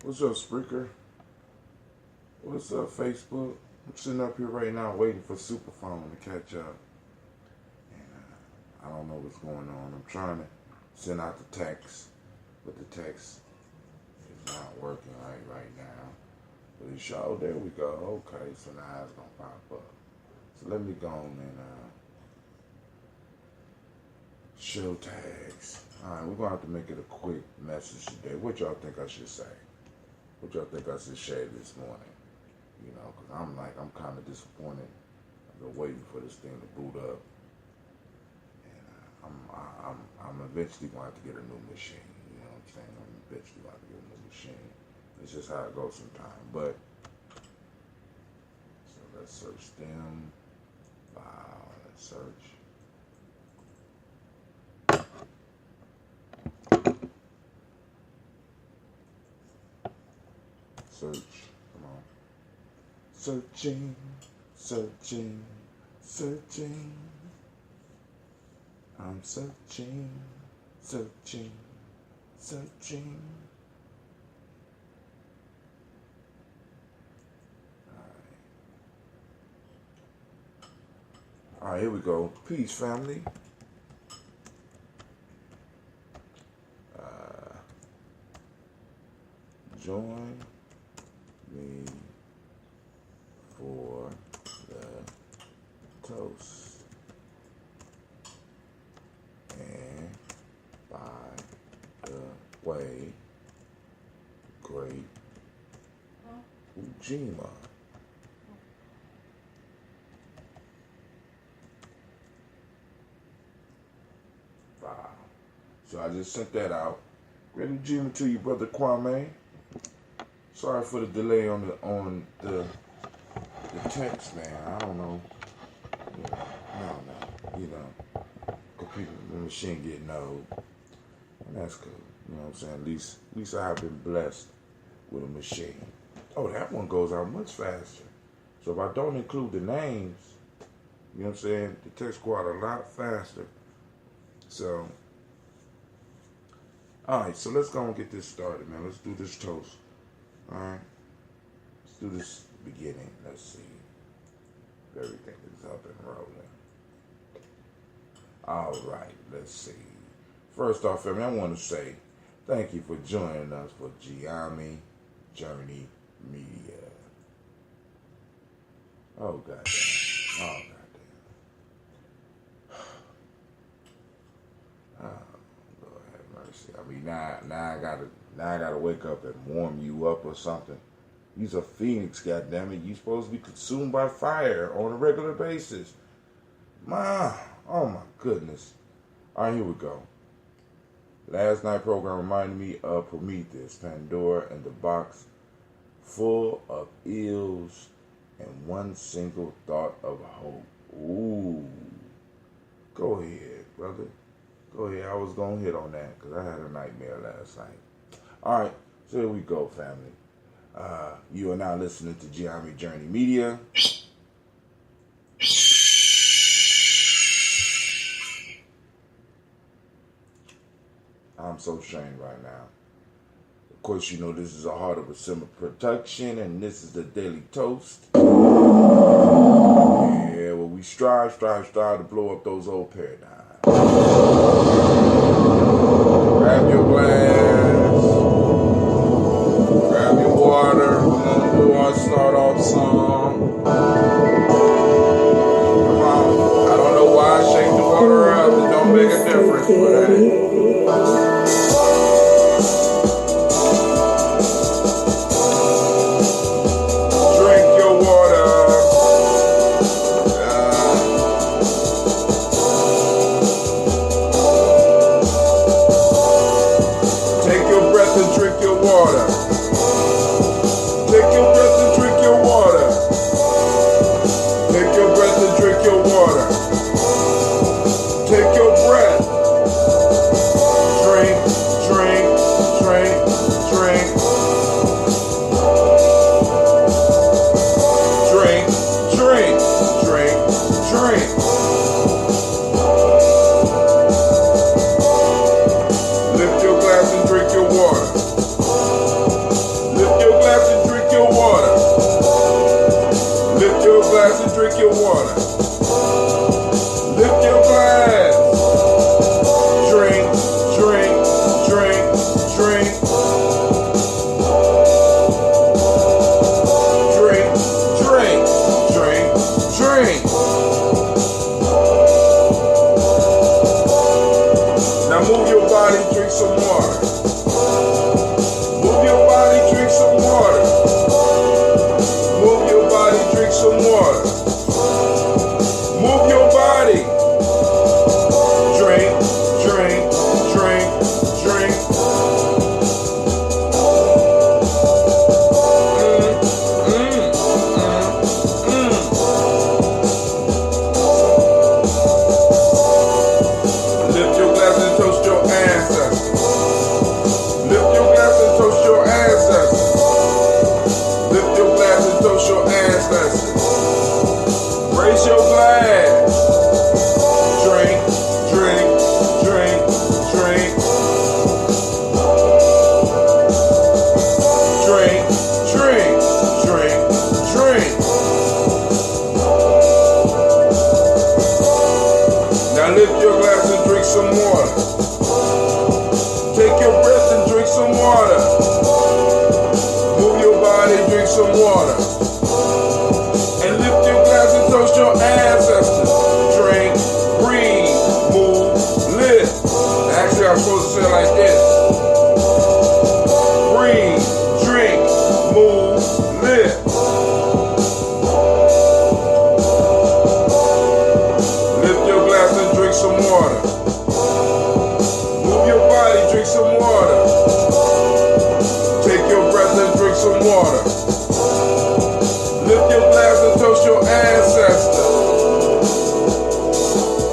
What's up, Spreaker? What's up, Facebook? I'm sitting up here right now waiting for Superphone to catch up. And I don't know what's going on. I'm trying to send out the text, but the text is not working right now. But it showed, there we go. Okay, so now it's going to pop up. So let me go on and show tags. Alright, we're going to have to make it a quick message today. What y'all think I should say? What y'all think I should share this morning? You know, because I'm kind of disappointed. I've been waiting for this thing to boot up. And I'm eventually going to have to get a new machine. You know what I'm saying? I'm eventually going to have to get a new machine. It's just how it goes sometimes. But, so let's search them. Wow, let's search. Search, come on. Searching, searching, searching. I'm searching, searching, searching. All right, here we go. Peace, family. Join me for the toast, and by the way, great Ujima. Wow. So I just sent that out. Great Ujima to you, brother Kwame. Sorry for the delay on the text, man. I don't know. You know, the machine getting old, and that's cool. You know what I'm saying? At least I have been blessed with a machine. Oh, that one goes out much faster. So if I don't include the names, you know what I'm saying, the text go out a lot faster. So, all right. So let's go and get this started, man. Let's do this toast. All right, let's do this beginning. Let's see if everything is up and rolling. All right, let's see. First off, family, I want to say thank you for joining us for Gye-Nyame Journey Media. Oh, goddamn. Oh, goddamn. Oh, Lord have mercy. I mean, now I gotta wake up and warm you up or something. You's a phoenix, goddammit. You supposed to be consumed by fire on a regular basis. Oh my goodness. All right, here we go. Last night program reminded me of Prometheus, Pandora, and the box full of ills and one single thought of hope. Ooh. Go ahead, brother. Go ahead. I was going to hit on that because I had a nightmare last night. All right, so here we go, family. You are now listening to Gye-Nyame Journey Media. I'm so ashamed right now. Of course, you know this is a Heart of a Simmer production, and this is the Daily Toast. Yeah, well, we strive to blow up those old paradigms. Grab your glass. Grab your water. Come on, do our start off song. Come on. I don't know why I shake the water up. It don't make a difference, but hey. Drink your water. drink some water. Move your body, drink some water. And lift your glass and toast your ancestors. Drink, breathe, move, live. Actually, I'm supposed to say it like this. Breathe, drink, move, live. Lift your glass and drink some water. Move your body, drink some water. Take your breath and drink some water. Lift your glass and toast your ancestors.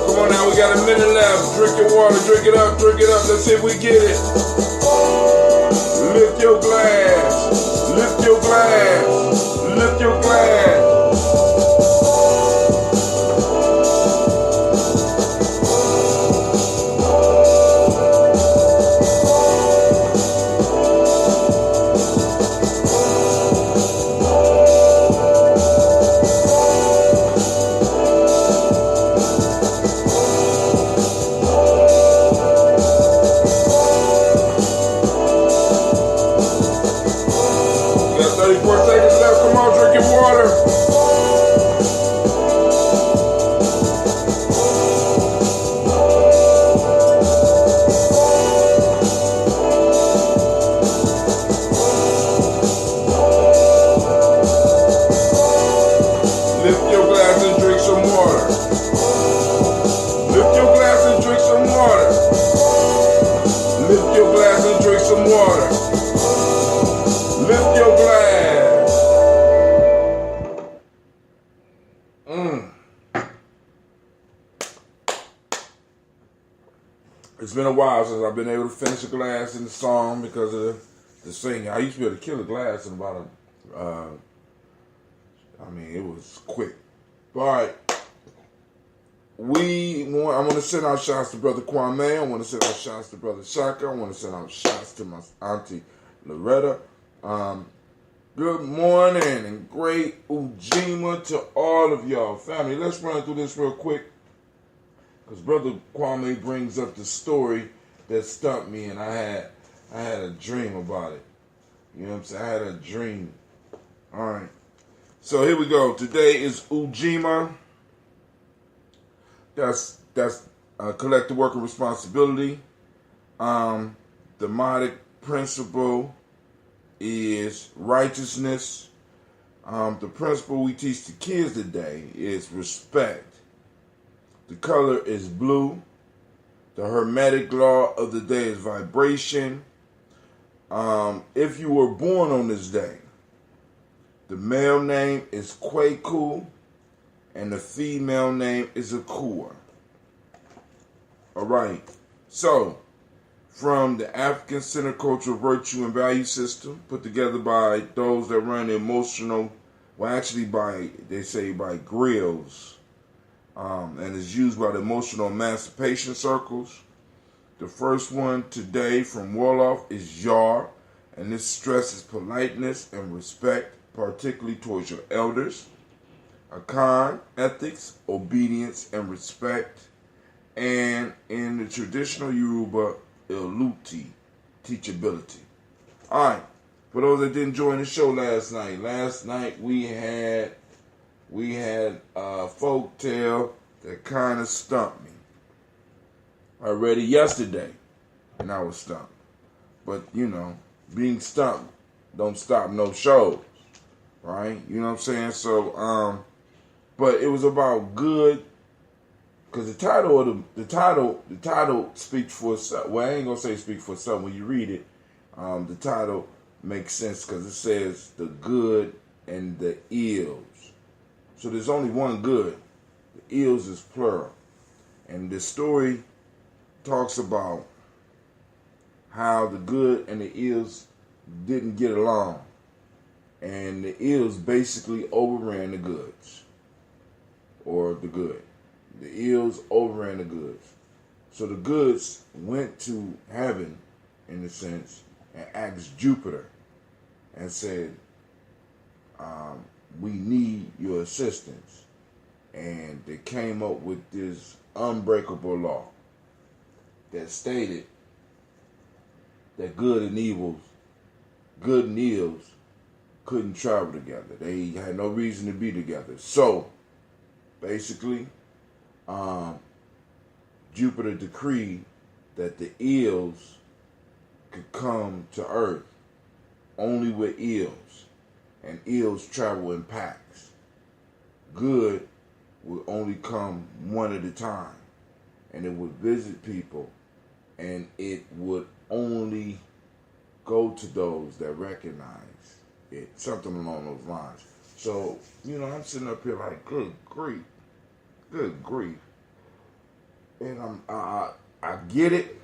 Come on now, we got a minute left. Drink your water, drink it up, drink it up. Let's see if we get it. Lift your glass, lift your glass, lift your glass. You got 34 seconds left. Come on, drink your water. Lift your glass and drink some water. Lift your glass and drink some water. Lift your glass and drink some water. Lift your glass. It's been a while since I've been able to finish a glass in the song because of the singing. I used to be able to kill a glass in about it was quick. But all right. I want to send out shots to Brother Kwame. I want to send out shots to Brother Shaka. I want to send out shots to my auntie Loretta. Good morning and great Ujima to all of y'all. Family, let's run through this real quick. Because Brother Kwame brings up the story that stumped me, and I had a dream about it. You know what I'm saying? I had a dream. All right. So here we go. Today is Ujima. That's collective worker responsibility. The Modic principle is righteousness. The principle we teach the kids today is respect. The color is blue. The Hermetic law of the day is vibration. If you were born on this day, the male name is Kwaku, and the female name is Akua. All right. So, from the African Center Cultural Virtue and Value System, put together by those that run the emotional, they say by grills, and is used by the emotional emancipation circles. The first one today from Wolof is Yar, and this stresses politeness and respect, particularly towards your elders. Akan, ethics, obedience, and respect. And in the traditional Yoruba, Iluti, teachability. Alright, for those that didn't join the show last night we had a folk tale that kind of stumped me. I read it yesterday, and I was stumped. But, being stumped don't stop no shows, right? You know what I'm saying? So, but it was about good, because the title speaks for itself. Well, I ain't gonna say speak for itself. When you read it, the title makes sense because it says the good and the ills. So there's only one good. The ills is plural, and the story talks about how the good and the ills didn't get along, and the ills basically overran the goods, or the good. The ills overran the goods. So the goods went to heaven, in a sense, and asked Jupiter and said, we need your assistance. And they came up with this unbreakable law that stated that good and ills couldn't travel together. They had no reason to be together. So, basically, Jupiter decreed that the ills could come to Earth only with ills, and ills travel in packs. Good would only come one at a time, and it would visit people, and it would only go to those that recognize it, something along those lines. So, I'm sitting up here like, good grief, and I get it,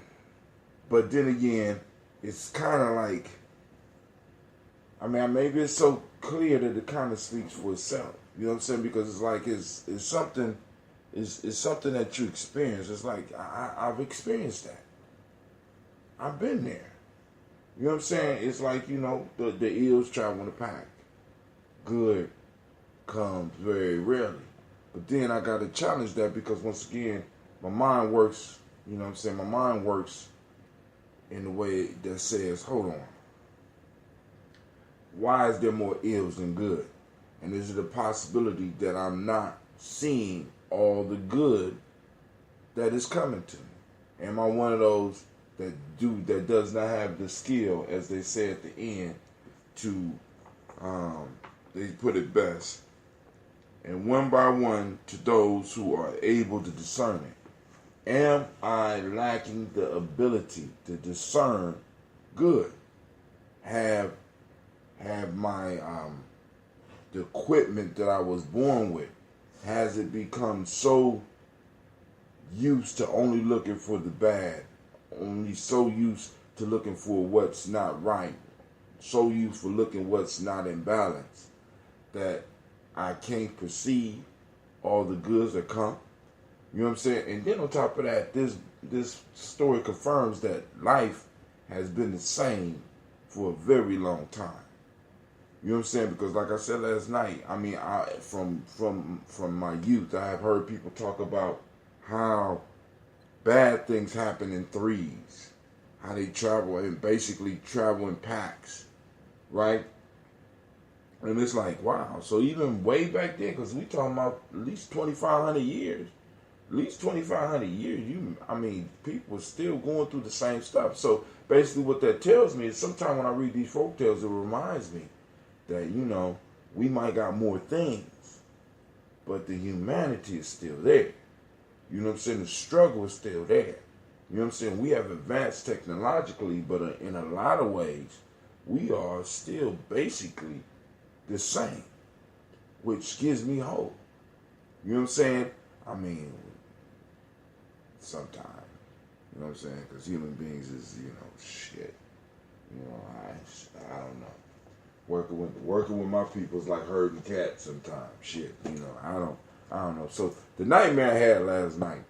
but then again, it's kind of like, maybe it's so clear that it kind of speaks for itself. You know what I'm saying? Because it's like it's something that you experience. It's like I've experienced that. I've been there. You know what I'm saying? It's like, the ills travel in the pack. Good comes very rarely. But then I got to challenge that because once again, my mind works, my mind works in a way that says, hold on. Why is there more ills than good? And is it a possibility that I'm not seeing all the good that is coming to me? Am I one of those that does not have the skill, as they say at the end, to they put it best, and one by one to those who are able to discern it. Am I lacking the ability to discern good? Have my the equipment that I was born with, has it become so used to only looking for the bad, only so used to looking for what's not right, so used for looking what's not in balance, that I can't perceive all the goods that come? You know what I'm saying? And then on top of that, this story confirms that life has been the same for a very long time. You know what I'm saying? Because like I said last night, from my youth, I have heard people talk about how bad things happen in threes, how they travel and basically travel in packs, right? And it's like, wow. So even way back then, because we talking about at least 2,500 years, people are still going through the same stuff. So basically what that tells me is sometimes when I read these folk tales, it reminds me that, we might got more things, but the humanity is still there. You know what I'm saying? The struggle is still there. You know what I'm saying? We have advanced technologically, but in a lot of ways, we are still basically the same, which gives me hope. You know what I'm saying? Sometimes, you know what I'm saying? Because human beings is, shit. I don't know. Working with my people is like herding cats sometimes. Shit, I don't know. So the nightmare I had last night.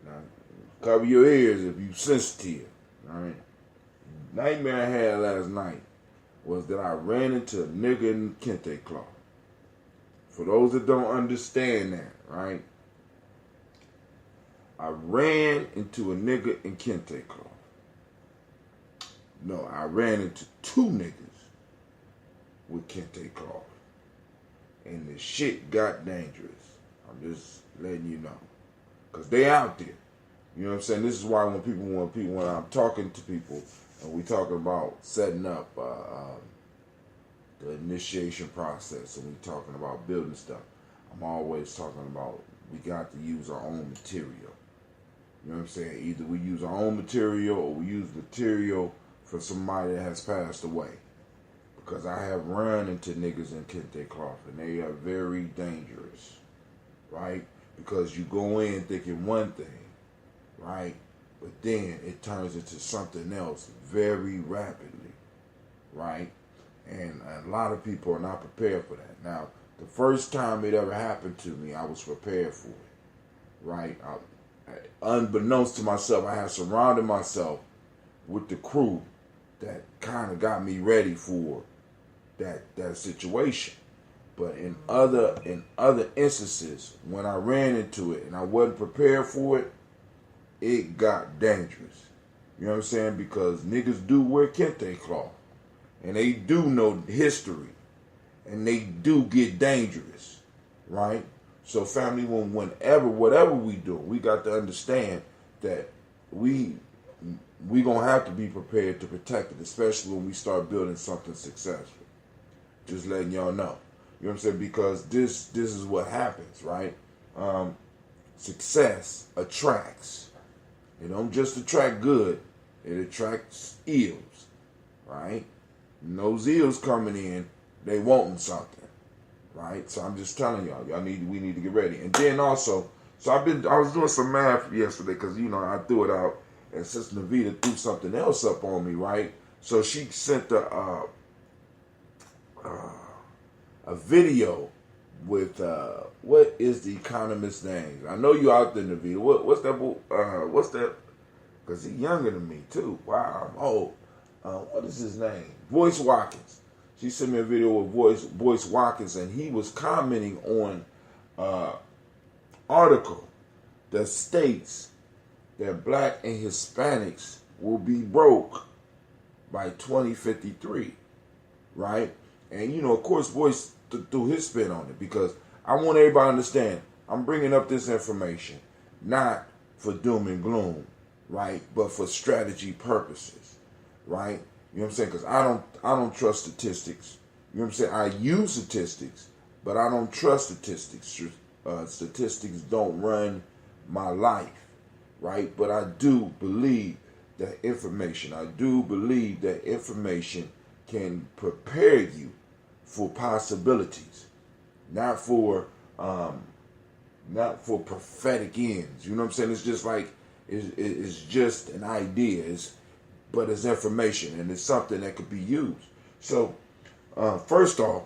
Now, cover your ears if you sensitive. All right. Nightmare I had last night was that I ran into a nigga in kente cloth. For those that don't understand that, right? I ran into a nigga in kente cloth. No, I ran into two niggas with kente cloth. And the shit got dangerous. I'm just letting you know. Because they out there. You know what I'm saying? This is why when I'm talking to people and we talking about setting up the initiation process and we talking about building stuff, I'm always talking about we got to use our own material. You know what I'm saying? Either we use our own material or we use material for somebody that has passed away. Because I have run into niggas in kente cloth and they are very dangerous, right? Because you go in thinking one thing, right? But then it turns into something else very rapidly, right? And a lot of people are not prepared for that. Now, the first time it ever happened to me, I was prepared for it, right? Unbeknownst to myself, I had surrounded myself with the crew that kind of got me ready for that situation. But in other instances, when I ran into it and I wasn't prepared for it, it got dangerous. You know what I'm saying? Because niggas do wear kente cloth. And they do know history. And they do get dangerous. Right? So family, whatever we do, we got to understand that we gonna have to be prepared to protect it, especially when we start building something successful. Just letting y'all know. You know what I'm saying? Because this is what happens, right? Success attracts. It don't just attract good, it attracts eels, right? And those eels coming in, they wanting something, right? So I'm just telling y'all, we need to get ready. And then also, I was doing some math yesterday because I threw it out, and Sister Navita threw something else up on me, right? So she sent a video with what is the economist's name? I know you out there, Navita. What's that? Because he's younger than me too. Wow, I'm old. What is his name? Boyce Watkins. She sent me a video with Boyce Watkins, and he was commenting on article that states that Black and Hispanics will be broke by 2053, right? And of course, Boyce threw his spin on it, because I want everybody to understand I'm bringing up this information not for doom and gloom, right? But for strategy purposes, right? You know what I'm saying? Because I don't trust statistics. You know what I'm saying? I use statistics, but I don't trust statistics. Statistics don't run my life, right? But I do believe that information. I do believe that information can prepare you for possibilities, not for prophetic ends. You know what I'm saying? It's just like it's just an idea. But it's information, and it's something that could be used. So, first off,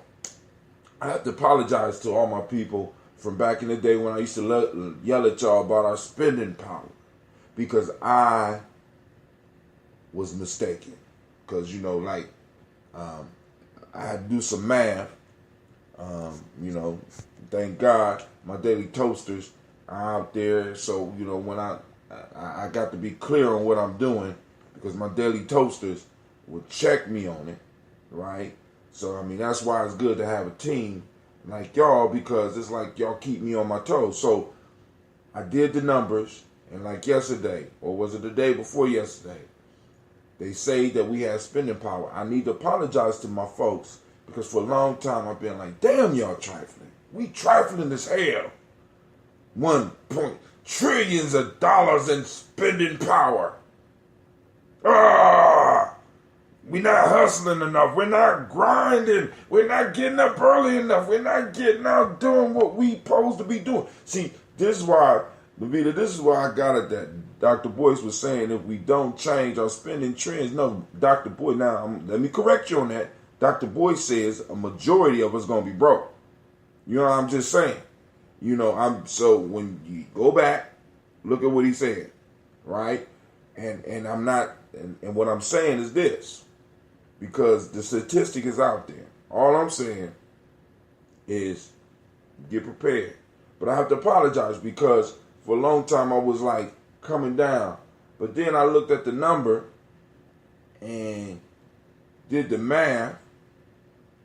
I have to apologize to all my people from back in the day when I used to yell at y'all about our spending power, because I was mistaken. Because, I had to do some math. Thank God my daily toasters are out there. So, when I got to be clear on what I'm doing, because my daily toasters will check me on it, right? So, that's why it's good to have a team like y'all, because it's like y'all keep me on my toes. So, I did the numbers, and like yesterday, or was it the day before yesterday, they say that we have spending power. I need to apologize to my folks, because for a long time I've been like, damn, y'all trifling. We trifling as hell. 1 point trillions of dollars in spending power. We're not hustling enough. We're not grinding. We're not getting up early enough. We're not getting out doing what we supposed to be doing. See, this is why, Levita, this is why I got it that Dr. Boyce was saying if we don't change our spending trends. No, Dr. Boyce, let me correct you on that. Dr. Boyce says a majority of us going to be broke. You know what I'm just saying? So when you go back, look at what he said, right? And I'm not, and what I'm saying is this, because the statistic is out there. All I'm saying is get prepared. But I have to apologize, because for a long time I was like coming down. But then I looked at the number and did the math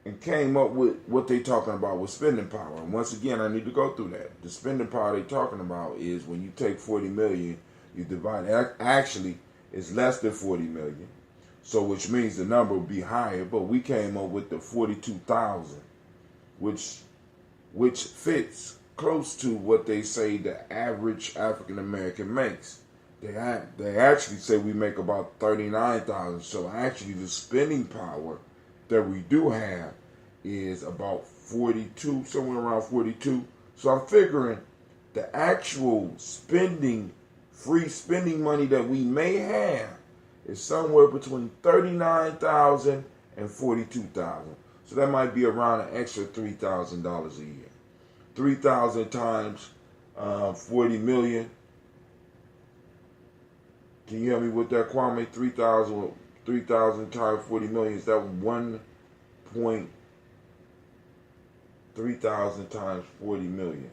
and came up with what they talking about with spending power. And once again, I need to go through that. The spending power they talking about is when you take 40 million, you divide it. Actually, it's less than 40 million. So which means the number will be higher, but we came up with the 42,000, which fits close to what they say the average African American makes. They actually say we make about 39,000. So actually the spending power that we do have is about 42, somewhere around 42. So I'm figuring the actual free spending money that we may have is somewhere between 39,000 and 42,000. So that might be around an extra $3,000 a year. 3,000 times 40 million. Can you help me with that, Kwame? 3,000 times 40 million. Is that 3,000 times 40 million?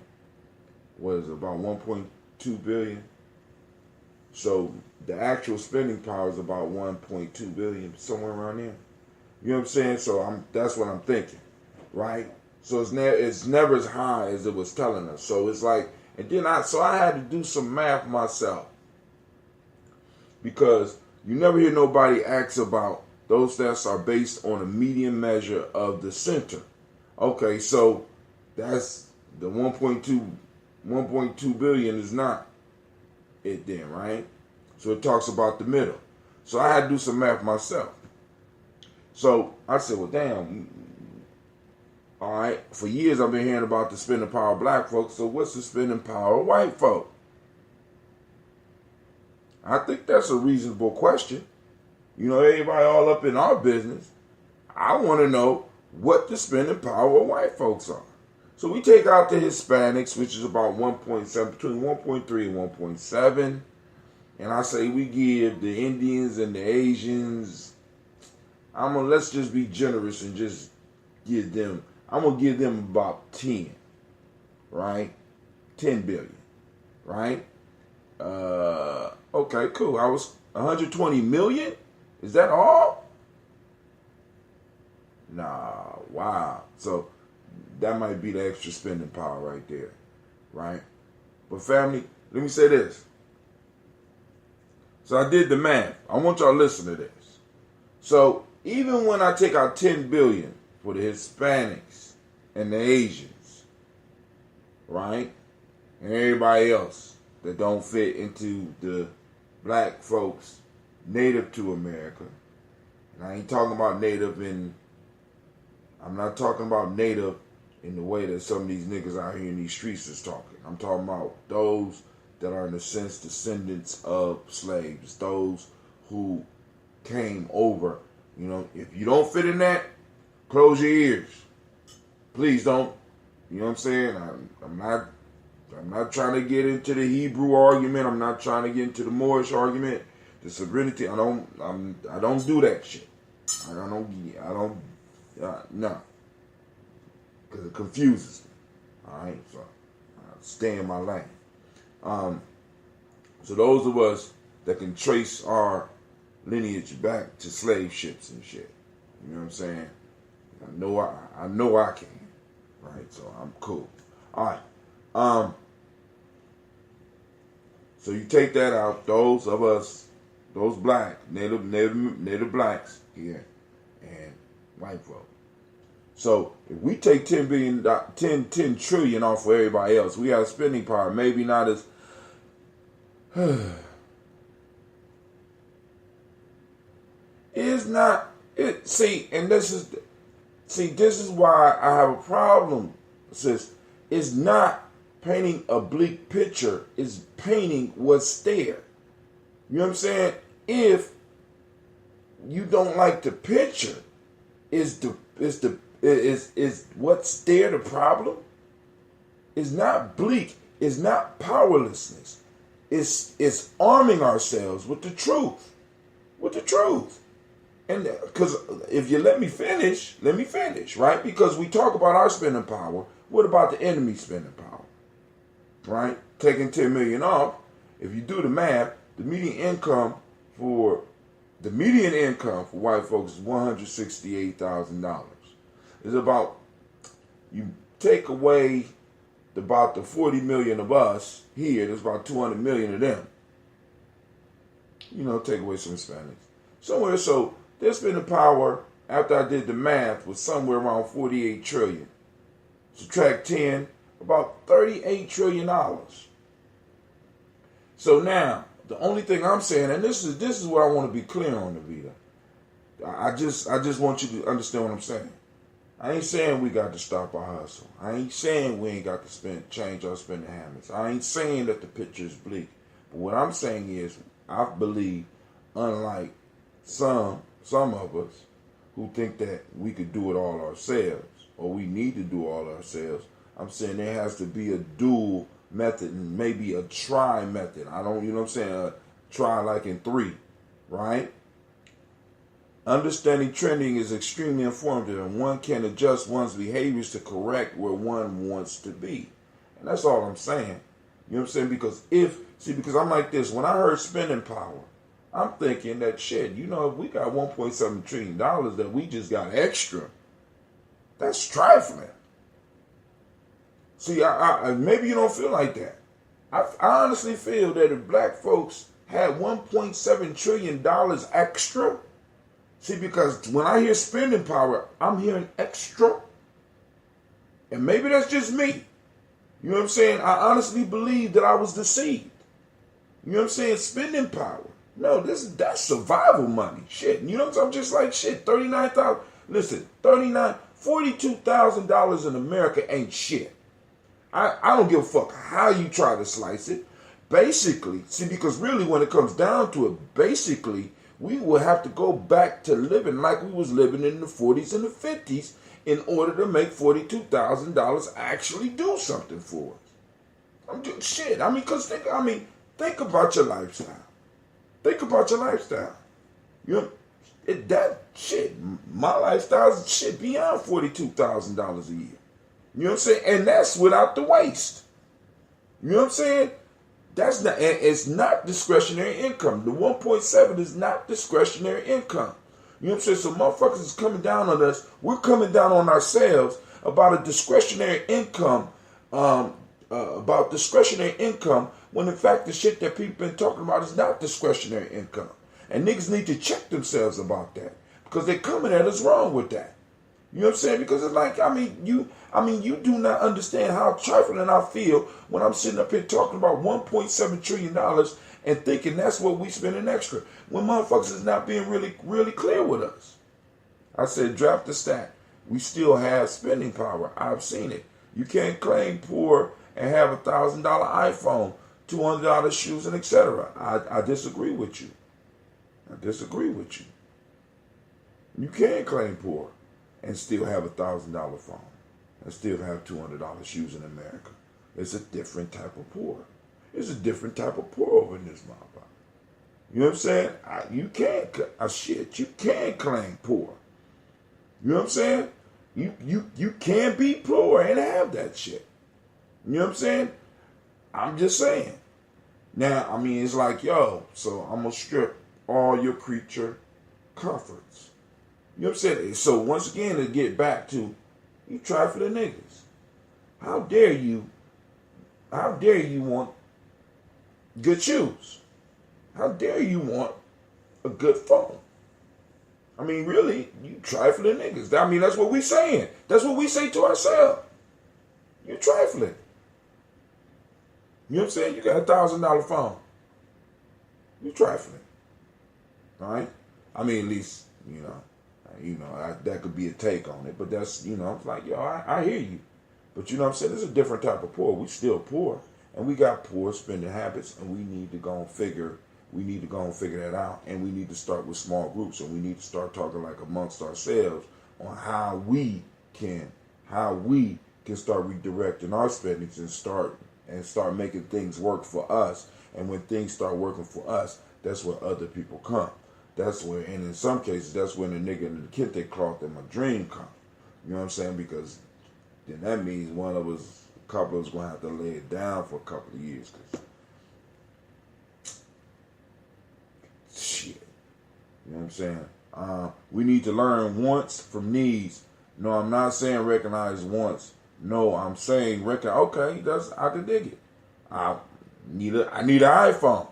What is it, about 1.2 billion? So the actual spending power is about 1.2 billion, somewhere around there. You know what I'm saying? So that's what I'm thinking, right? So it's never as high as it was telling us. So it's like, and then I had to do some math myself, because you never hear nobody ask about those stats are based on a median measure of the center. Okay, so that's the 1.2 billion is not it then, right? So it talks about the middle. So I had to do some math myself. So I said, well, damn, all right, for years I've been hearing about the spending power of black folks, so what's the spending power of white folk? I think that's a reasonable question. You know, everybody all up in our business. I want to know what the spending power of white folks are. So we take out the Hispanics, which is about 1.7, between 1.3 and 1.7. And I say we give the Indians and the Asians, let's just be generous and just give them, I'm going to give them about 10, right? 10 billion, right? Okay, cool. I was 120 million? Is that all? Nah, wow. So that might be the extra spending power right there, right? But family, let me say this. So I did the math. I want y'all to listen to this. So even when I take out 10 billion for the Hispanics and the Asians, right? And everybody else that don't fit into the black folks native to America. And I ain't talking about I'm not talking about native in the way that some of these niggas out here in these streets is talking. I'm talking about those that are in a sense descendants of slaves, those who came over. You know, if you don't fit in that, close your ears. Please don't. You know what I'm saying? I'm not trying to get into the Hebrew argument. I'm not trying to get into the Moorish argument, the sovereignty. I don't do that shit. No, because it confuses me. All right, so I stay in my lane. So those of us that can trace our lineage back to slave ships and shit, you know what I'm saying? I know I can, right? So I'm cool. All right. So you take that out. Those of us, those black native blacks here, and white folk. So if we take 10 trillion off for everybody else, we have spending power. Maybe not as it's not it. This is why I have a problem, sis. It's not painting a bleak picture. It's painting what's there. You know what I'm saying? If you don't like the picture, is what's there the problem? It's not bleak. It's not powerlessness. It's arming ourselves with the truth. With the truth. And because if you let me finish, right? Because we talk about our spending power. What about the enemy spending power? Right? Taking 10 million off. If you do the math, the median income for white folks is $168,000. It's about, you take away about the 40 million of us here, there's about 200 million of them. You know, take away some Hispanics. Somewhere, so their spending power, after I did the math, was somewhere around 48 trillion. Subtract 10, about $38 trillion. So now, the only thing I'm saying, and this is what I want to be clear on, Navita. I just want you to understand what I'm saying. I ain't saying we got to stop our hustle. I ain't saying we ain't got to change our spending habits. I ain't saying that the picture is bleak. But what I'm saying is, I believe, unlike some of us who think that we could do it all ourselves, or we need to do all ourselves, I'm saying there has to be a dual method and maybe a try method. You know what I'm saying? A try like in 3, right? Understanding trending is extremely informative, and one can adjust one's behaviors to correct where one wants to be. And that's all I'm saying. You know what I'm saying? Because I'm like this. When I heard spending power, I'm thinking that shit, you know, if we got $1.7 trillion that we just got extra, that's trifling. See, I maybe you don't feel like that. I honestly feel that if black folks had $1.7 trillion extra, see, because when I hear spending power, I'm hearing extra. And maybe that's just me. You know what I'm saying? I honestly believe that I was deceived. You know what I'm saying? Spending power. No, that's survival money. Shit. You know what I'm saying? I'm just like, shit, $39,000. Listen, $42,000 in America ain't shit. I don't give a fuck how you try to slice it. Basically, see, because really when it comes down to it, basically, we will have to go back to living like we was living in the 40s and the 50s in order to make $42,000 actually do something for us. I'm just, shit. I mean, think about your lifestyle. Think about your lifestyle. You know, that shit. My lifestyle is shit beyond $42,000 a year. You know what I'm saying? And that's without the waste. You know what I'm saying? That's not. It's not discretionary income. The 1.7 is not discretionary income. You know what I'm saying? So motherfuckers is coming down on us. We're coming down on ourselves about a discretionary income. About discretionary income, when in fact the shit that people been talking about is not discretionary income. And niggas need to check themselves about that, because they're coming at us wrong with that. You know what I'm saying? Because it's like, you do not understand how trifling I feel when I'm sitting up here talking about $1.7 trillion and thinking that's what we spending extra, when motherfuckers is not being really, really clear with us. I said, draft the stat. We still have spending power. I've seen it. You can't claim poor and have $1,000 iPhone, $200 shoes, and etc. I disagree with you. I disagree with you. You can't claim poor and still have $1,000 phone and still have $200 shoes in America. It's a different type of poor. It's a different type of poor over in this motherfucker. You know what I'm saying? You can't claim poor. You know what I'm saying? You can't be poor and have that shit. You know what I'm saying? I'm just saying. Now, it's like, yo, so I'm going to strip all your creature comforts. You know what I'm saying? So once again, to get back to, you trifling niggas. How dare you want good shoes? How dare you want a good phone? Really, you trifling niggas. That's what we saying. That's what we say to ourselves. You trifling. You know what I'm saying? You got $1,000 phone. You trifling. All right? At least, that could be a take on it. But that's, it's like, yo, I hear you. But you know what I'm saying? There's a different type of poor. We still poor. And we got poor spending habits. And we need to go and figure that out. And we need to start with small groups. And we need to start talking like amongst ourselves on how we can start redirecting our spendings and start making things work for us. And when things start working for us, that's where other people come. That's where, and in some cases, that's when the nigga in the kente cloth in my dream come. You know what I'm saying? Because then that means a couple of us going to have to lay it down for a couple of years. Shit. You know what I'm saying? We need to learn wants from needs. No, I'm not saying recognize wants. No, I'm saying recognize. Okay, I can dig it. I need an iPhone.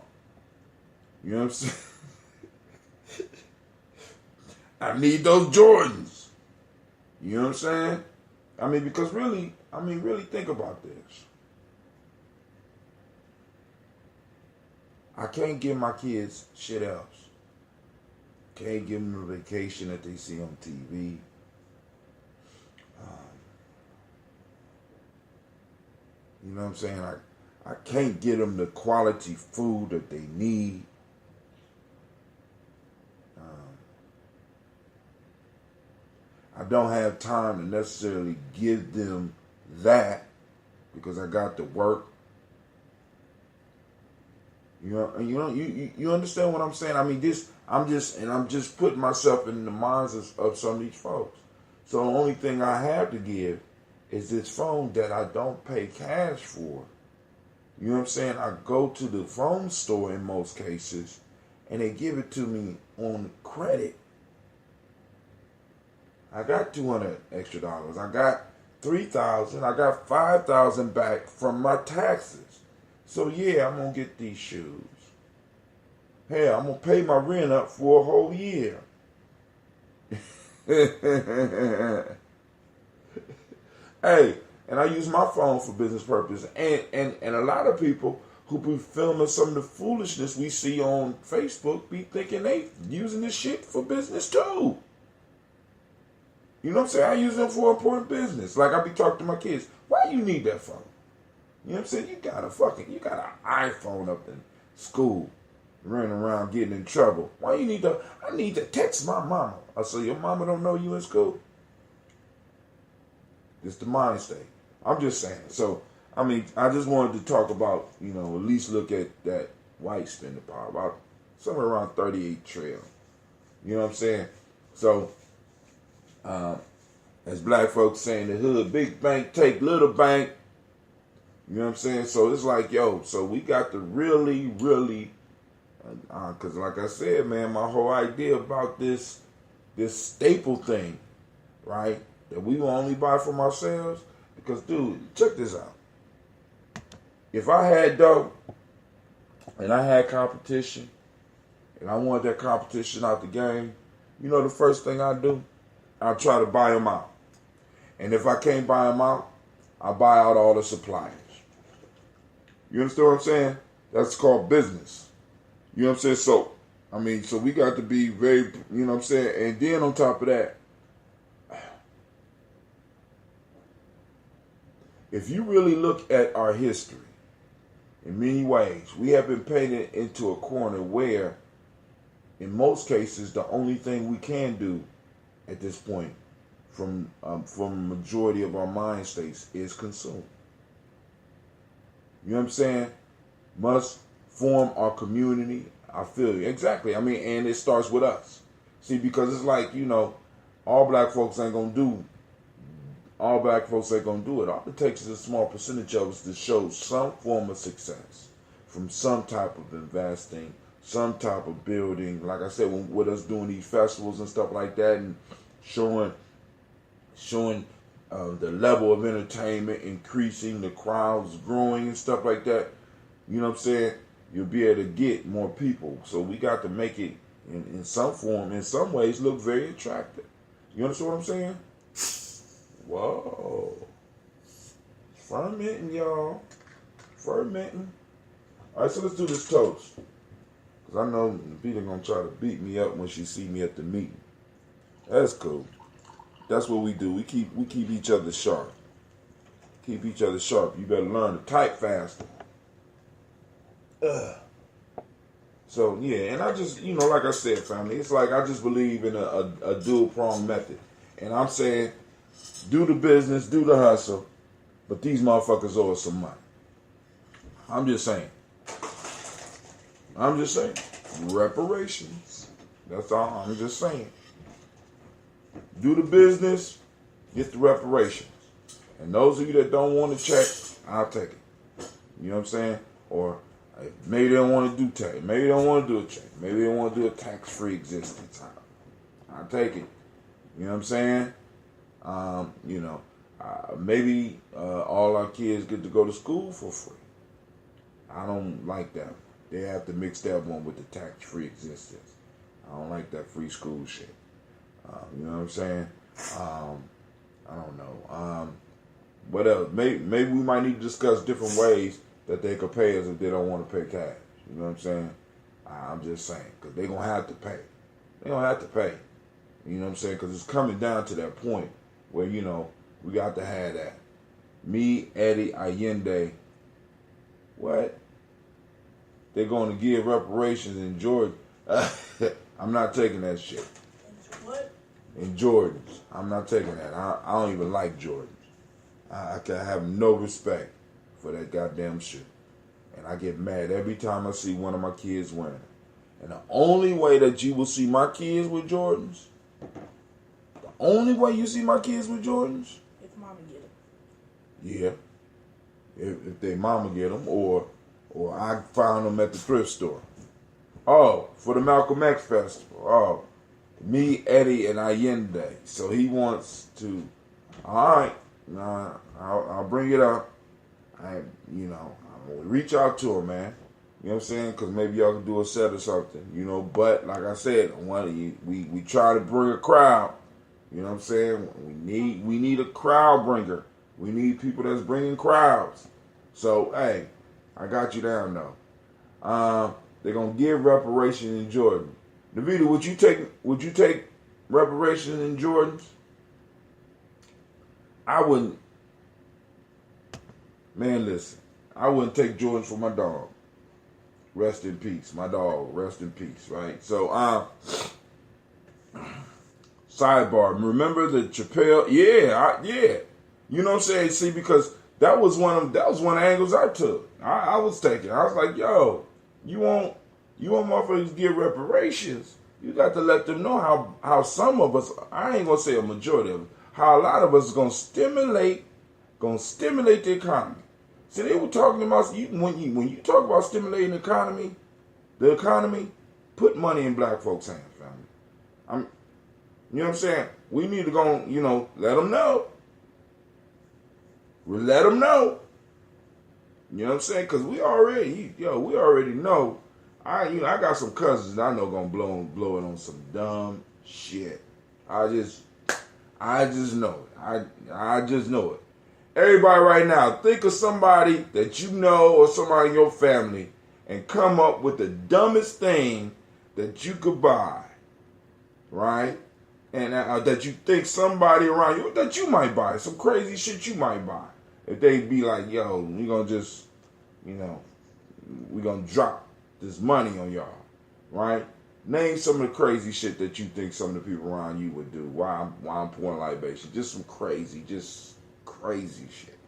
You know what I'm saying? I need those Jordans. You know what I'm saying? Because really think about this. I can't give my kids shit else. Can't give them a vacation that they see on TV. You know what I'm saying? I can't get them the quality food that they need. I don't have time to necessarily give them that because I got to work. You understand what I'm saying? I'm just putting myself in the minds of some of these folks. So the only thing I have to give is this phone that I don't pay cash for. You know what I'm saying? I go to the phone store in most cases, and they give it to me on credit. I got $200 extra. I got $3,000. I got $5,000 back from my taxes. So yeah, I'm gonna get these shoes. Hey, I'm gonna pay my rent up for a whole year. Hey, and I use my phone for business purpose. And a lot of people who be filming some of the foolishness we see on Facebook be thinking they using this shit for business too. You know what I'm saying? I use them for important business. Like I be talking to my kids, why you need that phone? You know what I'm saying? You got an iPhone up in school, running around getting in trouble. Why you need to? I need to text my mama. I say, your mama don't know you in school? It's the mind state. I'm just saying. So, I mean, I just wanted to talk about, at least look at that white spending power, about somewhere around 38 trillion. You know what I'm saying? So, as black folks say in the hood, big bank take little bank. You know what I'm saying? So it's like, so we got to really, because like I said, man, my whole idea about this staple thing, right, that we will only buy from ourselves, because, dude, check this out. If I had dough and I had competition and I wanted that competition out the game, the first thing I do? I try to buy them out. And if I can't buy them out, I buy out all the suppliers. You understand what I'm saying? That's called business. You know what I'm saying? So we got to be very, you know what I'm saying? And then on top of that, if you really look at our history, in many ways, we have been painted into a corner where, in most cases, the only thing we can do at this point from a majority of our mind states is consume. You know what I'm saying? Must form our community. I feel you. Exactly. And it starts with us. See, because it's like, all black folks ain't going to do it. All it takes is a small percentage of us to show some form of success from some type of investing, some type of building. Like I said, with us doing these festivals and stuff like that, and showing the level of entertainment increasing, the crowds growing and stuff like that. You know what I'm saying? You'll be able to get more people. So we got to make it in some form, in some ways, look very attractive. You understand what I'm saying? Whoa. Fermenting, y'all. Fermenting. All right, so let's do this toast. Because I know Peter going to try to beat me up when she see me at the meeting. That's cool. That's what we do. We keep each other sharp. Keep each other sharp. You better learn to type faster. So, yeah, and I just, like I said, family, it's like I just believe in a dual-pronged method. And I'm saying, do the business, do the hustle, but these motherfuckers owe us some money. I'm just saying. Reparations. That's all. I'm just saying. Do the business, get the reparations. And those of you that don't want to check, I'll take it. You know what I'm saying? Or maybe they don't want to do tax. Maybe they don't want to do a check. Maybe they want to do a tax-free existence. I'll take it. You know what I'm saying? Maybe all our kids get to go to school for free. I don't like that. They have to mix that one with the tax-free existence. I don't like that free school shit. You know what I'm saying? I don't know. What else? Maybe we might need to discuss different ways that they could pay us if they don't want to pay cash. You know what I'm saying? I'm just saying. Because they're going to have to pay. They're going to have to pay. You know what I'm saying? Because it's coming down to that point where, we got to have that. Me, Eddie, Allende. What? They're going to give reparations in Georgia. I'm not taking that shit. What? In Jordans. I'm not taking that. I don't even like Jordans. I can have no respect for that goddamn shit. And I get mad every time I see one of my kids wearing it. And the only way that you will see my kids with Jordans, the only way you see my kids with Jordans, if mama get them. yeah, if they mama get them, or Or I found them at the thrift store. Oh, for the Malcolm X Festival. Oh, me, Eddie, and Allende. So he wants to. All right, nah, I'll bring it up. I'm gonna reach out to him, man. You know what I'm saying? Because maybe y'all can do a set or something. But like I said, we try to bring a crowd. You know what I'm saying? We need a crowd bringer. We need people that's bringing crowds. So hey, I got you down though. They're gonna give reparations in Jordan. Davida, would you take reparations in Jordans? I wouldn't. Man, listen. I wouldn't take Jordans for my dog. Rest in peace. My dog, rest in peace, right? So, sidebar. Remember the Chappelle? Yeah. You know what I'm saying? See, because that was one of the angles I took. I was taking. I was like, yo, you want motherfuckers to give reparations. You got to let them know how some of us, I ain't gonna say a majority of them, how a lot of us is gonna stimulate the economy. See, they were talking about when you talk about stimulating the economy, put money in black folks' hands, family. You know what I'm saying? We need to go, let them know. Let them know. You know what I'm saying? Because we already know. I got some cousins that I know gonna blow it on some dumb shit. I just know it. I just know it. Everybody right now, think of somebody that you know or somebody in your family and come up with the dumbest thing that you could buy, right? And that you think somebody around you, that you might buy, some crazy shit you might buy. If they be like, yo, we gonna just, we gonna drop this money on y'all, right? Name some of the crazy shit that you think some of the people around you would do while I'm pouring libation. Just some crazy shit.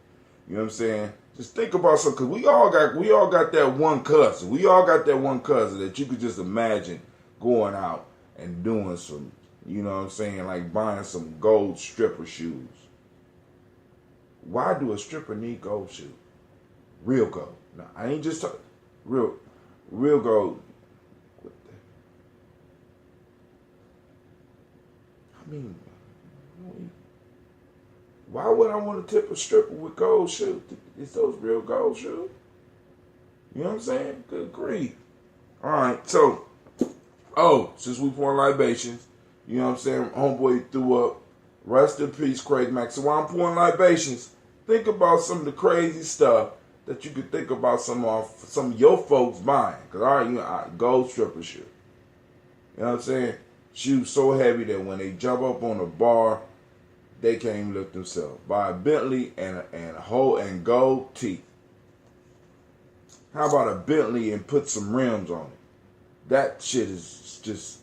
You know what I'm saying? Just think about something, because we all got that one cousin. We all got that one cousin that you could just imagine going out and doing some, you know what I'm saying, like buying some gold stripper shoes. Why do a stripper need gold shoes? Real gold. No, I ain't just talking real gold. I mean, why would I want to tip a stripper with gold shoes? Is those real gold shoes? You know what I'm saying? Good grief. All right, so, since we pouring libations, you know what I'm saying? Homeboy threw up. Rest in peace, Craig Mack. So while I'm pouring libations, think about some of the crazy stuff that you could think about some of your folks buying. Because gold stripper shoe. You know what I'm saying? Shoes so heavy that when they jump up on the bar, they can't even lift themselves. Buy a Bentley and gold teeth. How about a Bentley and put some rims on it? That shit is just.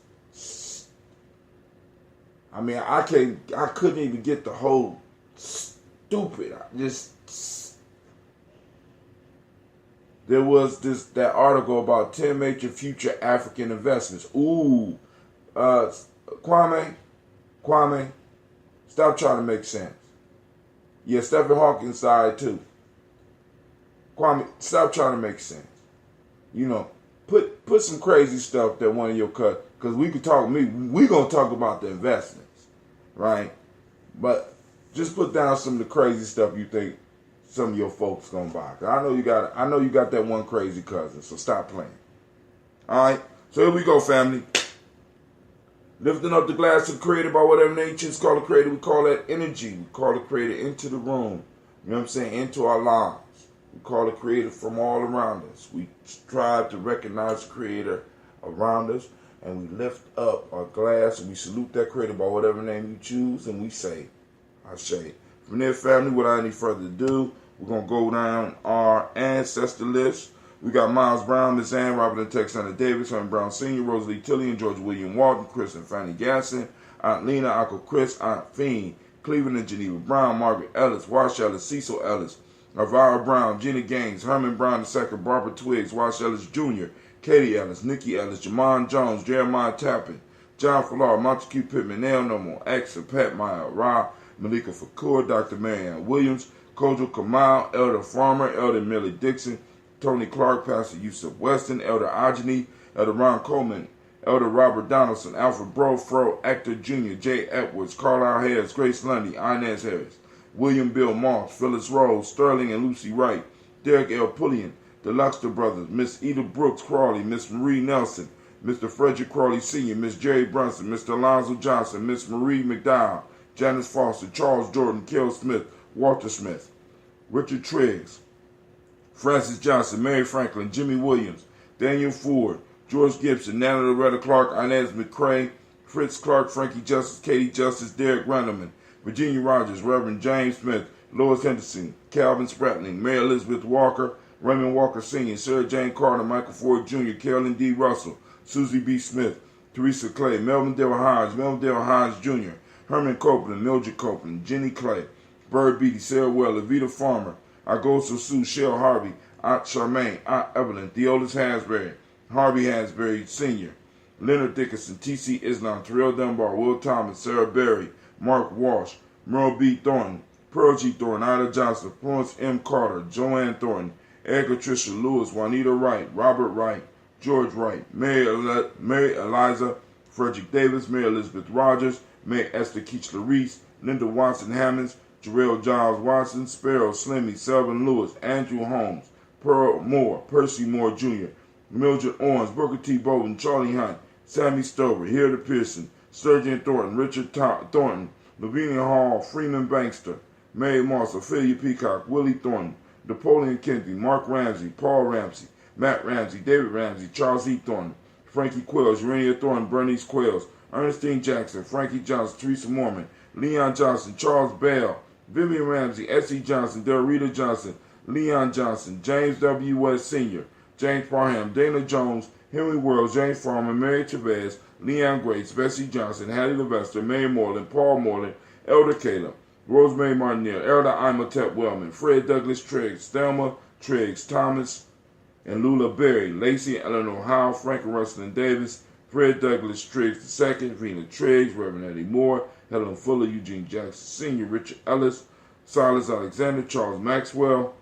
I mean, I couldn't even get the whole stupid. There was that article about 10 major future African investments. Ooh, Kwame, stop trying to make sense. Yeah, Stephen Hawking side too. Kwame, stop trying to make sense. Put some crazy stuff that one of your cut, because we gonna talk about the investments, right? But just put down some of the crazy stuff you think some of your folks gonna buy. I know you got that one crazy cousin, so stop playing. All right, so here we go, family. Lifting up the glass to the creator by whatever nations call the creator. We call that energy. We call the creator into the room. You know what I'm saying? Into our lives. We call the creator from all around us. We strive to recognize the creator around us. And we lift up our glass and we salute that creator by whatever name you choose. And we say, Ashe. From there, family, without any further ado, we're going to go down our ancestor list. We got Miles Brown, Miss Ann, Robert and Texana Davis, Herman Brown Sr., Rosalie Tilley, and George William Walton, Chris and Fanny Gasson, Aunt Lena, Uncle Chris, Aunt Fiend, Cleveland and Geneva Brown, Margaret Ellis, Wash Ellis, Cecil Ellis, Elvira Brown, Jenny Gaines, Herman Brown II, Barbara Twiggs, Wash Ellis Jr., Katie Ellis, Nikki Ellis, Jamon Jones, Jeremiah Tappan, John Fallar, Montague Pittman, Nail No More, X and Pat Meyer, Ra, Malika Fakur, Dr. Marianne Williams, Kojo Kamal, Elder Farmer, Elder Millie Dixon, Tony Clark, Pastor Yusuf Weston, Elder Ajani, Elder Ron Coleman, Elder Robert Donaldson, Alfred Fro, Actor Jr., Jay Edwards, Carlisle Harris, Grace Lundy, Inez Harris, William Bill Moss, Phyllis Rose, Sterling and Lucy Wright, Derek L. Pullian, the Luxter Brothers, Miss Eda Brooks Crawley, Miss Marie Nelson, Mr. Frederick Crawley Sr., Miss Jerry Brunson, Mr. Alonzo Johnson, Miss Marie McDowell, Janice Foster, Charles Jordan, Kel Smith, Walter Smith, Richard Triggs, Francis Johnson, Mary Franklin, Jimmy Williams, Daniel Ford, George Gibson, Nana Loretta Clark, Inez McCrae, Fritz Clark, Frankie Justice, Katie Justice, Derek Renderman, Virginia Rogers, Reverend James Smith, Lois Henderson, Calvin Spratling, Mary Elizabeth Walker, Raymond Walker Sr., Sarah Jane Carter, Michael Ford Jr., Carolyn D. Russell, Susie B. Smith, Teresa Clay, Melvin Dale Hines Jr., Herman Copeland, Mildred Copeland, Jenny Clay, Bird Beatty, Sarah Weller, Vita Farmer, Agosto Sue, Shell Harvey, Aunt Charmaine, Aunt Evelyn, Theodis Hasbury, Harvey Hasbury Sr., Leonard Dickinson, T.C. Islam, Terrell Dunbar, Will Thomas, Sarah Berry, Mark Walsh, Merle B. Thornton, Pearl G. Thornton, Ida Johnson, Florence M. Carter, Joanne Thornton, Edgar Tricia Lewis, Juanita Wright, Robert Wright, George Wright, Mary Eliza, Frederick Davis, Mary Elizabeth Rogers, Mary Esther Keachler Reese, Linda Watson Hammonds, Jarrell Giles Watson, Sparrow Slimmy, Selvin Lewis, Andrew Holmes, Pearl Moore, Percy Moore Jr., Mildred Owens, Booker T. Bowden, Charlie Hunt, Sammy Stover, Hilda Pearson, Sturgeon Thornton, Richard Thornton, Lavinia Hall, Freeman Bankster, Mary Moss, Ophelia Peacock, Willie Thornton, Napoleon Kennedy, Mark Ramsey, Paul Ramsey, Matt Ramsey, David Ramsey, Charles E. Thornton, Frankie Quells, Urania Thornton, Bernice Quells, Ernestine Jackson, Frankie Johnson, Teresa Mormon, Leon Johnson, Charles Bell, Vivian Ramsey, S.E. Johnson, Delrita Johnson, Leon Johnson, James W. West Sr., James Parham, Dana Jones, Henry World, James Farmer, Mary Chavez, Leon Grace, Bessie Johnson, Hattie Levester, Mary Moreland, Paul Moreland, Elder Caleb, Rosemary Martinell, Elder Imhotep Wellman, Fred Douglas Triggs, Thelma Triggs, Thomas and Lula Berry, Lacey Eleanor Howe, Frank Russell Davis, Fred Douglas Triggs II, Vina Triggs, Reverend Eddie Moore, Helen Fuller, Eugene Jackson Sr., Richard Ellis, Silas Alexander, Charles Maxwell,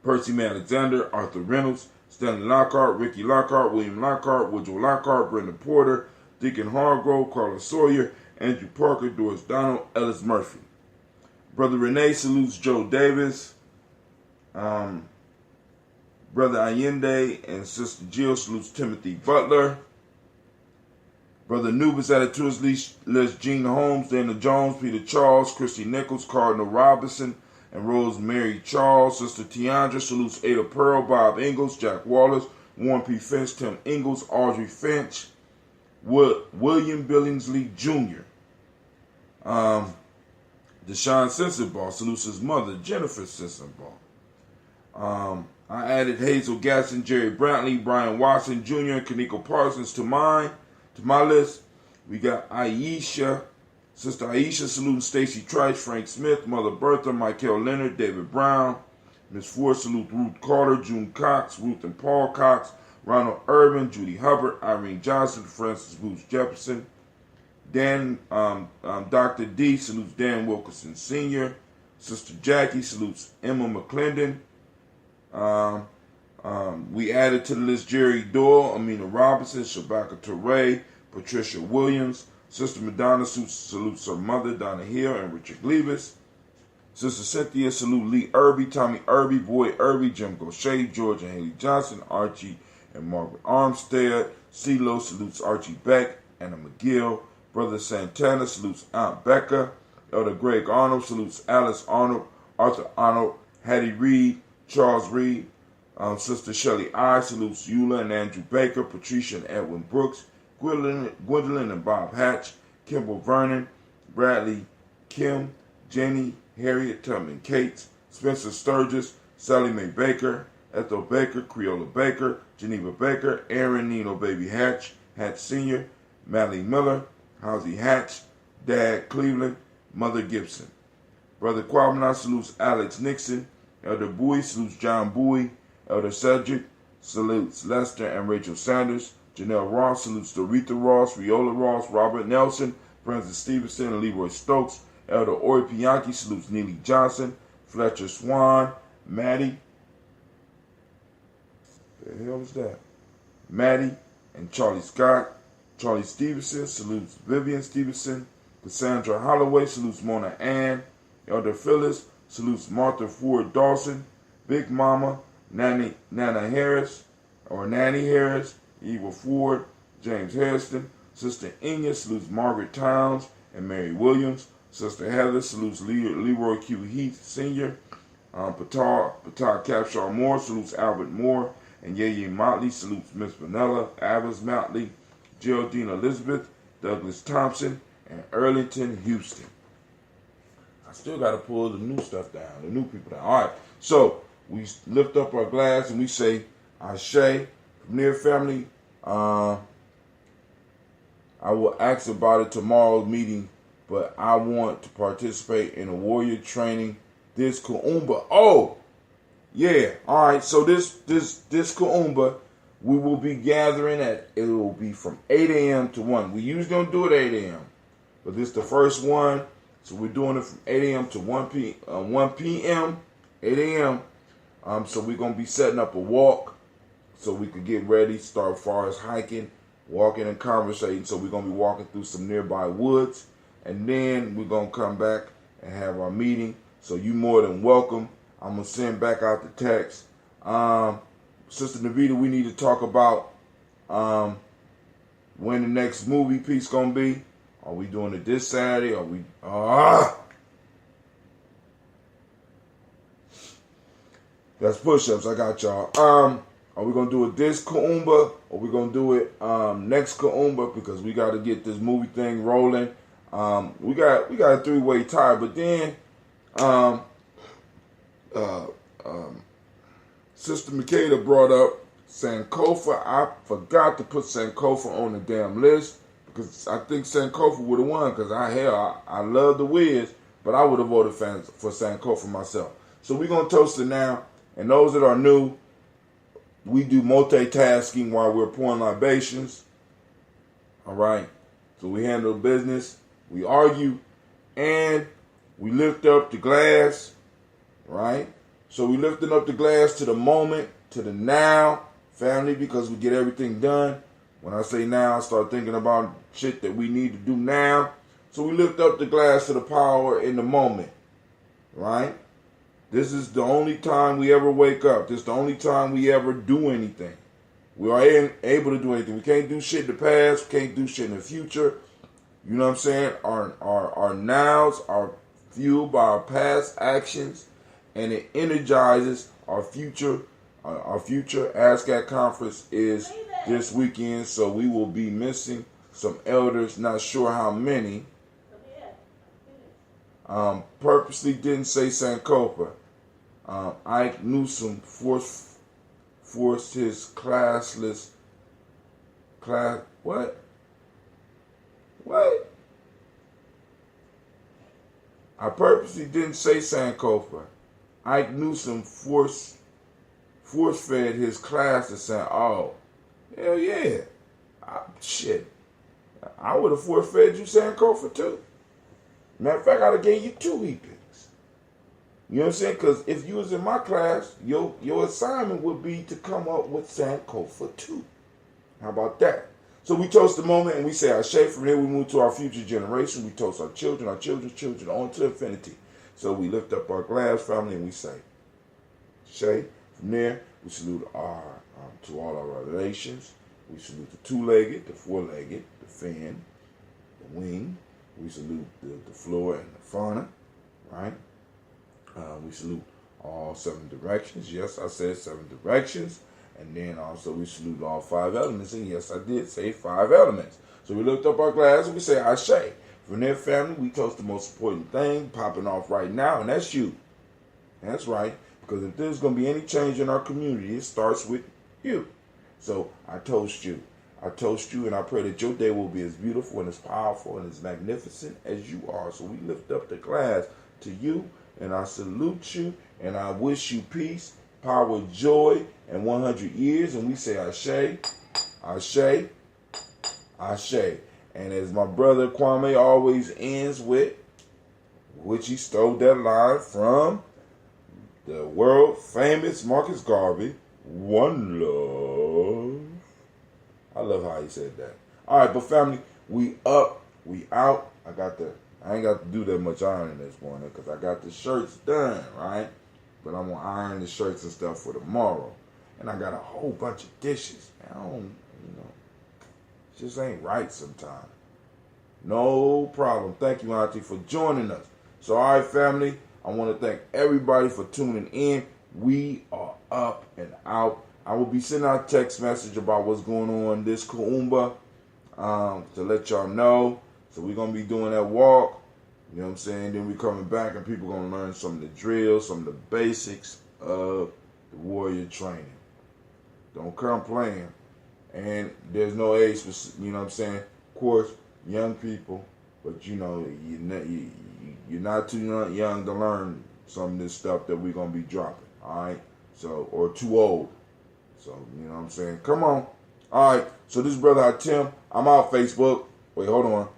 Percy May Alexander, Arthur Reynolds, Stanley Lockhart, Ricky Lockhart, William Lockhart, Woodrow Lockhart, Brenda Porter, Deacon Hargrove, Carla Sawyer, Andrew Parker, Doris Donald, Ellis Murphy. Brother Renee salutes Joe Davis. Brother Allende and Sister Jill salutes Timothy Butler. Brother Nubis added to his list Gene Holmes, Dana Jones, Peter Charles, Christy Nichols, Cardinal Robinson, and Rosemary Charles. Sister Tiandra salutes Ada Pearl, Bob Ingalls, Jack Wallace, Warren P. Finch, Tim Ingalls, Audrey Finch, William Billingsley Jr. Deshaun Sensenbaugh salutes his mother, Jennifer Sensenbaugh. I added Hazel Gasson, Jerry Brantley, Brian Watson Jr., and Kaneko Parsons to my list. We got Aisha, Sister Aisha saluting Stacy Trice, Frank Smith, Mother Bertha, Michael Leonard, David Brown. Miss Ford salute Ruth Carter, June Cox, Ruth and Paul Cox, Ronald Urban, Judy Hubbard, Irene Johnson, Francis Booth Jefferson. Dr. D salutes Dan Wilkerson Sr. Sister Jackie salutes Emma McClendon. We added to the list Jerry Doyle, Amina Robinson, Shabaka Torre, Patricia Williams. Sister Madonna salutes her mother, Donna Hill, and Richard Gleavis. Sister Cynthia salute Lee Irby, Tommy Irby, Boyd Irby, Jim Gaucher, George and Haley Johnson, Archie and Margaret Armstead. CeeLo salutes Archie Beck, Anna McGill. Brother Santana salutes Aunt Becca. Elder Greg Arnold salutes Alice Arnold, Arthur Arnold, Hattie Reed, Charles Reed. Sister Shelley I salutes Eula and Andrew Baker, Patricia and Edwin Brooks, Gwendolyn and Bob Hatch, Kimball Vernon, Bradley Kim, Jenny, Harriet Tubman Cates, Spencer Sturgis, Sally Mae Baker, Ethel Baker, Creola Baker, Geneva Baker, Aaron Nino Baby Hatch, Hatch Sr., Mally Miller, Housie Hatch, Dad Cleveland, Mother Gibson. Brother Quabana salutes Alex Nixon, Elder Bowie salutes John Bowie, Elder Cedric salutes Lester and Rachel Sanders, Janelle Ross salutes Doretha Ross, Riola Ross, Robert Nelson, Francis Stevenson, and Leroy Stokes. Elder Ori Pianki salutes Neely Johnson, Fletcher Swan, Maddie The hell was that? Maddie and Charlie Scott. Charlie Stevenson salutes Vivian Stevenson. Cassandra Holloway salutes Mona Ann. Elder Phyllis salutes Martha Ford Dawson. Big Mama Nana Harris, or Nanny Harris. Eva Ford. James Harrison. Sister Enya salutes Margaret Towns and Mary Williams. Sister Heather salutes Leroy Q. Heath Sr. Patar Capshaw Moore salutes Albert Moore. And Ye Motley salutes Miss Vanilla, Avis Motley, Geraldine Elizabeth, Douglas Thompson, and Erlington Houston. I still got to pull the new stuff down, the new people down. All right, so we lift up our glass and we say, Ashe. From there, family, I will ask about it tomorrow's meeting, but I want to participate in a warrior training this Kuumba. Oh, yeah. All right. So this Kuumba, we will be gathering it will be from 8 a.m. to 1. We usually don't do it at 8 a.m., but this is the first one. So we're doing it from 8 a.m. to 1 p.m., 8 a.m. So we're going to be setting up a walk so we could get ready, start as far as hiking, walking and conversating. So we're going to be walking through some nearby woods, and then we're going to come back and have our meeting. So you more than welcome. I'm going to send back out the text. Sister Navita, we need to talk about when the next movie piece going to be. Are we doing it this Saturday? Are we... That's push-ups. I got y'all. Are we going to do it this Kuumba, or we going to do it next Kuumba? Because we got to get this movie thing rolling. We got a three-way tie, but then... Sister Makeda brought up Sankofa. I forgot to put Sankofa on the damn list because I think Sankofa would have won because I love the Wiz, but I would have voted for Sankofa myself. So we're going to toast it now. And those that are new, we do multitasking while we're pouring libations. All right. So we handle business, we argue, and we lift up the glass. Right? So we lifting up the glass to the moment, to the now, family, because we get everything done. When I say now, I start thinking about shit that we need to do now. So we lift up the glass to the power in the moment. Right? This is the only time we ever wake up. This is the only time we ever do anything. We are able to do anything. We can't do shit in the past. We can't do shit in the future. You know what I'm saying? Our nows are fueled by our past actions. And it energizes our future. Our future ASCAT conference is this weekend, so we will be missing some elders. Not sure how many. Purposely didn't say Sankofa. Ike Newsom forced his classless class. What? I purposely didn't say Sankofa. Ike Newsom force-fed his class to say, oh, hell yeah. Shit. I would have force-fed you Sankofa too. Matter of fact, I'd have gave you 2 e-picks. You know what I'm saying? Because if you was in my class, your assignment would be to come up with Sankofa too. How about that? So we toast the moment and we say Ashe. From here we move to our future generation. We toast our children's children on to infinity. So we lift up our glass, family, and we say, Shay. From there, we salute to all our relations. We salute the 2-legged, the 4-legged, the fin, the wing. We salute the flora and the fauna, right? We salute all 7 directions. Yes, I said 7 directions. And then also we salute all 5 elements. And yes, I did say 5 elements. So we lift up our glass and we say Ashe. From their family, we toast the most important thing popping off right now, and that's you. That's right, because if there's going to be any change in our community, it starts with you. So I toast you. I toast you, and I pray that your day will be as beautiful and as powerful and as magnificent as you are. So we lift up the glass to you, and I salute you, and I wish you peace, power, joy, and 100 years. And we say Ashe, Ashe, Ashe. And as my brother Kwame always ends with, which he stole that line from the world famous Marcus Garvey, One love. I love how he said that. All right, but family, we up, we out. I ain't got to do that much ironing this morning because I got the shirts done, right? But I'm gonna iron the shirts and stuff for tomorrow. And I got a whole bunch of dishes. I don't, it just ain't right sometimes. No problem. Thank you, Auntie, for joining us. So, all right, family, I want to thank everybody for tuning in. We are up and out. I will be sending out a text message about what's going on this Kuumba to let y'all know. So we're going to be doing that walk. You know what I'm saying? Then we coming back and people going to learn some of the drills, some of the basics of the warrior training. Don't come playing. And there's no age, you know what I'm saying? Of course, young people, but you're not too young to learn some of this stuff that we're going to be dropping. All right? So, or too old. So, you know what I'm saying? Come on. All right. So this brother Tim, I'm out Facebook. Wait, hold on.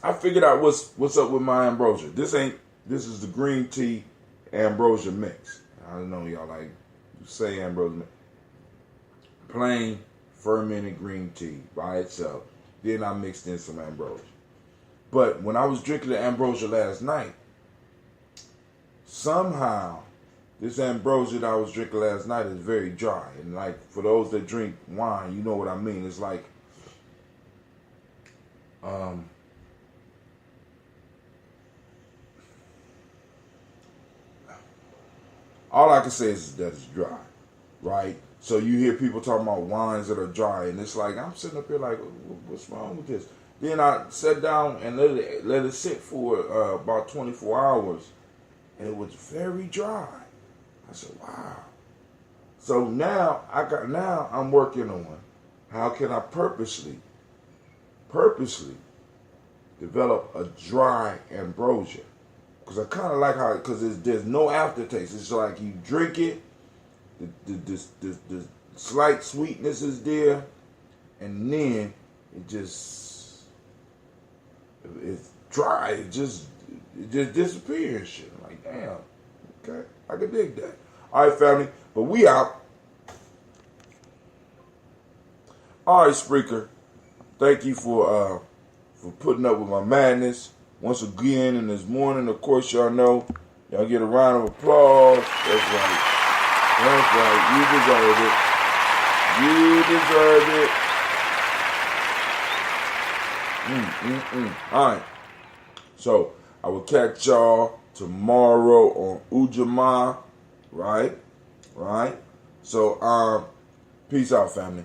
I figured out what's up with my ambrosia. This is the green tea ambrosia mix. I don't know y'all like you say ambrosia mix. Plain fermented green tea by itself. Then I mixed in some ambrosia. But when I was drinking the ambrosia last night, somehow this ambrosia that I was drinking last night is very dry. And like for those that drink wine, you know what I mean. It's like all I can say is that it's dry, right? So you hear people talking about wines that are dry, and it's like, I'm sitting up here like, what's wrong with this? Then I sat down and let it sit for about 24 hours, and it was very dry. I said, wow. So now I'm working on how can I purposely develop a dry ambrosia. Because I kind of like how, because there's no aftertaste. It's like you drink it, the slight sweetness is there, and then it's dry. It just disappears. Shit. I'm like, damn, okay, I can dig that. All right, family, but we out. All right, Spreaker, thank you for putting up with my madness. Once again, in this morning, of course, y'all know, y'all get a round of applause. That's right. That's right. You deserve it. You deserve it. All right. So, I will catch y'all tomorrow on Ujima. Right? Right? So, peace out, family.